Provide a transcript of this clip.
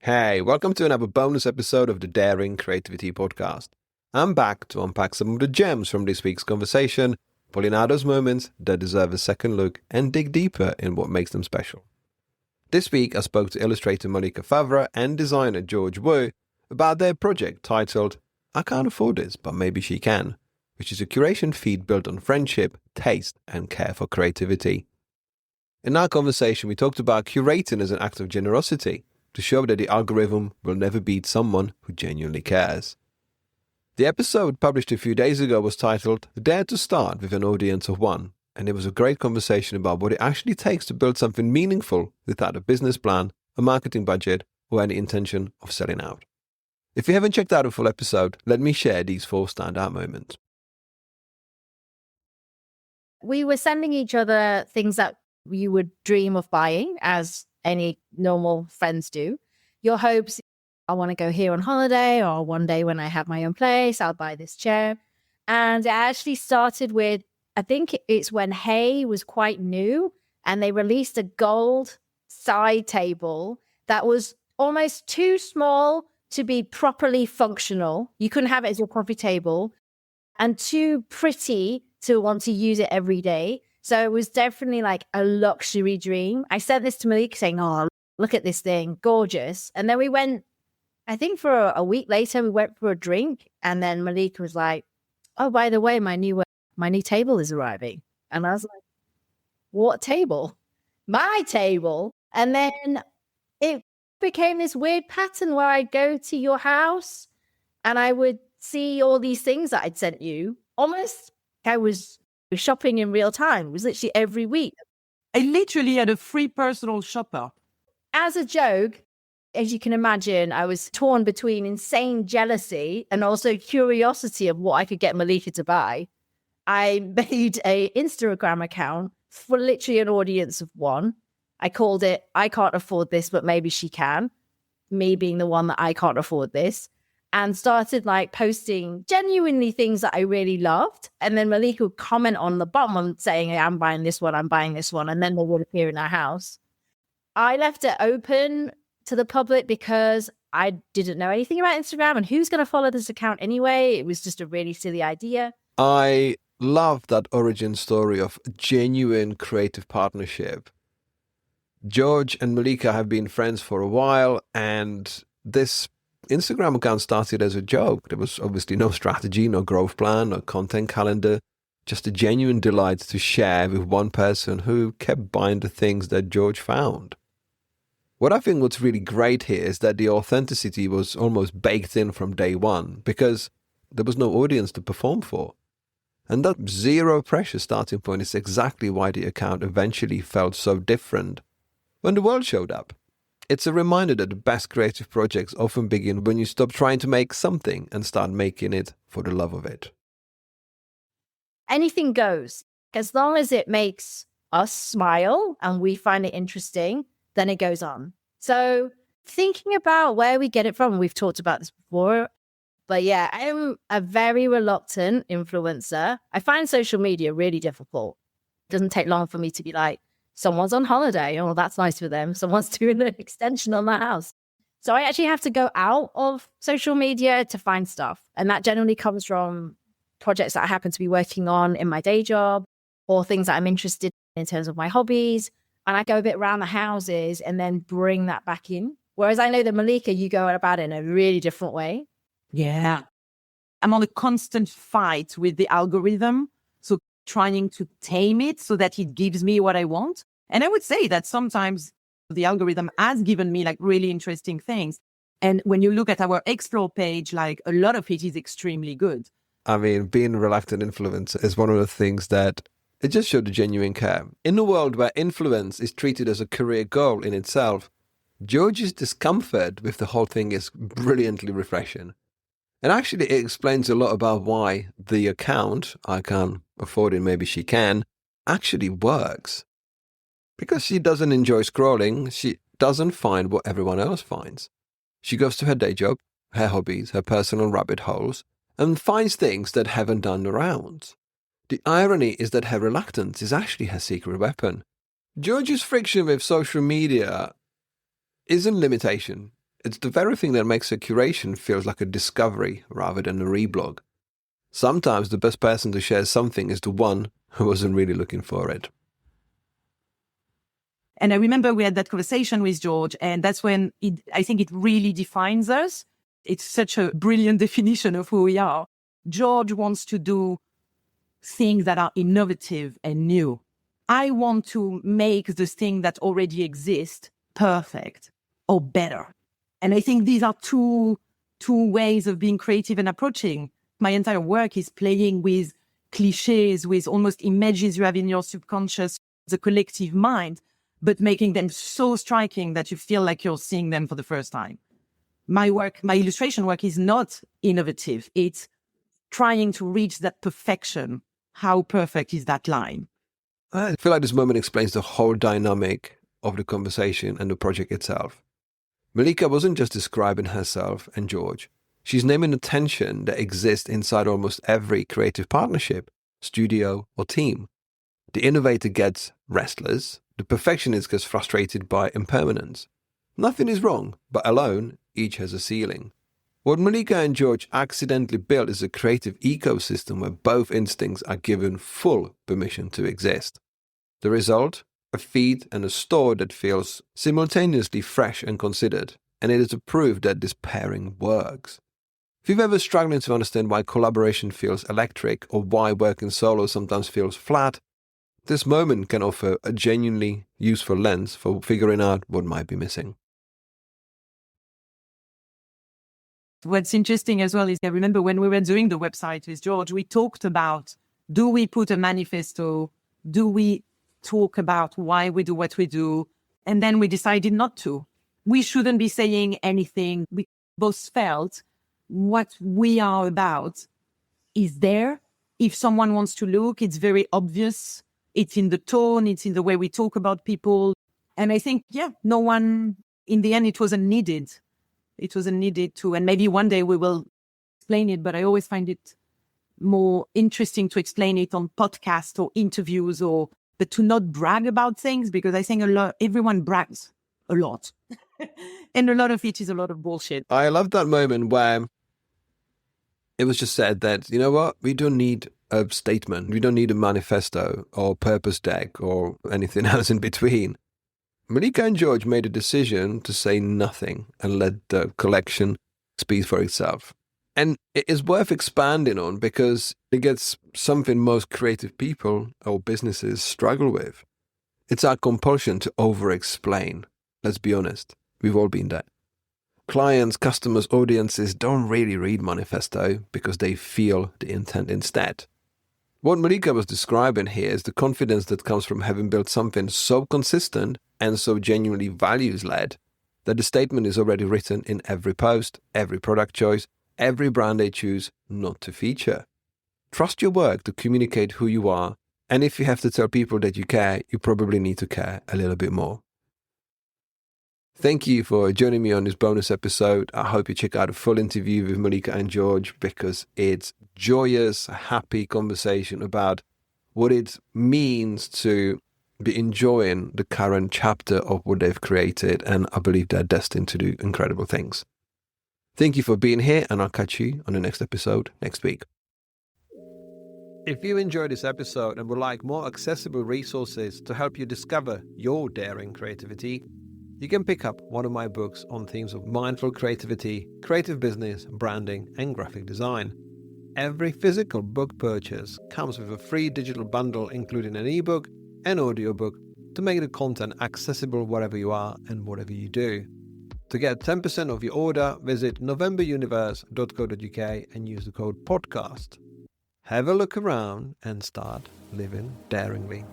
Hey, welcome to another bonus episode of the Daring Creativity Podcast. I'm back to unpack some of the gems from this week's conversation, pulling out those moments that deserve a second look and dig deeper in what makes them special. This week, I spoke to illustrator Malika Favre and designer George Wu about their project titled I Can't Afford This, But Maybe She Can, which is a curation feed built on friendship, taste, and care for creativity. In our conversation, we talked about curating as an act of generosity to show that the algorithm will never beat someone who genuinely cares. The episode published a few days ago was titled Dare to Start with an Audience of One, and it was a great conversation about what it actually takes to build something meaningful without a business plan, a marketing budget, or any intention of selling out. If you haven't checked out a full episode, let me share these 4 standout moments. We were sending each other things that you would dream of buying, as any normal friends do. Your hopes, I want to go here on holiday, or one day when I have my own place, I'll buy this chair. And it actually started with, I think it's when Hay was quite new and they released a gold side table that was almost too small to be properly functional. You couldn't have it as your coffee table, and too pretty to want to use it every day. So it was definitely like a luxury dream. I sent this to Malika saying, oh, look at this thing, gorgeous. And then we went, I think for a week later, we went for a drink. And then Malika was like, oh, by the way, my new table is arriving. And I was like, what table? My table. And then it became this weird pattern where I'd go to your house and I would see all these things that I'd sent you. Almost I was shopping in real time. It was literally every week. I literally had a free personal shopper. As a joke, as you can imagine, I was torn between insane jealousy and also curiosity of what I could get Malika to buy. I made an Instagram account for literally an audience of one. I called it, I Can't Afford This, But Maybe She Can. Me being the one that I can't afford this. And started like posting genuinely things that I really loved. And then Malika would comment on the bottom saying, hey, I'm buying this one, I'm buying this one. And then they would appear in our house. I left it open to the public because I didn't know anything about Instagram and who's going to follow this account anyway. It was just a really silly idea. I love that origin story of genuine creative partnership. George and Malika have been friends for a while, and this Instagram account started as a joke. There was obviously no strategy, no growth plan, no content calendar, just a genuine delight to share with one person who kept buying the things that George found. What I think what's really great here is that the authenticity was almost baked in from day one because there was no audience to perform for. And that zero pressure starting point is exactly why the account eventually felt so different when the world showed up. It's a reminder that the best creative projects often begin when you stop trying to make something and start making it for the love of it. Anything goes. As long as it makes us smile and we find it interesting, then it goes on. So thinking about where we get it from, we've talked about this before, but yeah, I'm a very reluctant influencer. I find social media really difficult. It doesn't take long for me to be like, someone's on holiday. Oh, that's nice for them. Someone's doing an extension on their house. So I actually have to go out of social media to find stuff. And that generally comes from projects that I happen to be working on in my day job or things that I'm interested in terms of my hobbies. And I go a bit around the houses and then bring that back in. Whereas I know that Malika, you go about it in a really different way. Yeah. I'm on a constant fight with the algorithm. So trying to tame it so that it gives me what I want. And I would say that sometimes the algorithm has given me like really interesting things. And when you look at our explore page, like a lot of it is extremely good. I mean, being a reluctant influencer is one of the things that it just showed a genuine care. In a world where influence is treated as a career goal in itself, George's discomfort with the whole thing is brilliantly refreshing. And actually, it explains a lot about why the account, I Can't Afford It, Maybe She Can, actually works. Because she doesn't enjoy scrolling, she doesn't find what everyone else finds. She goes to her day job, her hobbies, her personal rabbit holes, and finds things that haven't done the rounds. The irony is that her reluctance is actually her secret weapon. George's friction with social media isn't limitation. It's the very thing that makes a curation feel like a discovery rather than a reblog. Sometimes the best person to share something is the one who wasn't really looking for it. And I remember we had that conversation with George, and that's when I think it really defines us. It's such a brilliant definition of who we are. George wants to do things that are innovative and new. I want to make the thing that already exists perfect or better. And I think these are two ways of being creative and approaching. My entire work is playing with cliches, with almost images you have in your subconscious, the collective mind, but making them so striking that you feel like you're seeing them for the first time. My work, my illustration work is not innovative. It's trying to reach that perfection. How perfect is that line? I feel like this moment explains the whole dynamic of the conversation and the project itself. Malika wasn't just describing herself and George. She's naming the tension that exists inside almost every creative partnership, studio or team. The innovator gets restless. The perfectionist gets frustrated by impermanence. Nothing is wrong, but alone, each has a ceiling. What Malika and George accidentally built is a creative ecosystem where both instincts are given full permission to exist. The result? A feed and a store that feels simultaneously fresh and considered, and it is a proof that this pairing works. If you've ever struggling to understand why collaboration feels electric or why working solo sometimes feels flat, this moment can offer a genuinely useful lens for figuring out what might be missing. What's interesting as well is I remember when we were doing the website with George, we talked about, do we put a manifesto? Do we talk about why we do what we do? And then we decided not to. We shouldn't be saying anything. We both felt what we are about is there. If someone wants to look, it's very obvious. It's in the tone, it's in the way we talk about people. And I think, no one, in the end, it wasn't needed. It wasn't needed to, and maybe one day we will explain it, but I always find it more interesting to explain it on podcasts or interviews, but to not brag about things, because I think everyone brags a lot. And a lot of it is a lot of bullshit. I love that moment where it was just said that, you know what, we don't need a statement. We don't need a manifesto or purpose deck or anything else in between. Malika and George made a decision to say nothing and let the collection speak for itself. And it is worth expanding on because it gets something most creative people or businesses struggle with. It's our compulsion to over-explain. Let's be honest, we've all been there. Clients, customers, audiences don't really read manifesto because they feel the intent instead. What Malika was describing here is the confidence that comes from having built something so consistent and so genuinely values-led that the statement is already written in every post, every product choice, every brand they choose not to feature. Trust your work to communicate who you are, and if you have to tell people that you care, you probably need to care a little bit more. Thank you for joining me on this bonus episode. I hope you check out a full interview with Malika and George because it's joyous, happy conversation about what it means to be enjoying the current chapter of what they've created, and I believe they're destined to do incredible things. Thank you for being here, and I'll catch you on the next episode next week. If you enjoyed this episode and would like more accessible resources to help you discover your daring creativity, you can pick up one of my books on themes of mindful creativity, creative business, branding, and graphic design. Every physical book purchase comes with a free digital bundle including an ebook and audiobook to make the content accessible wherever you are and whatever you do. To get 10% of your order, visit novemberuniverse.co.uk and use the code podcast. Have a look around and start living daringly.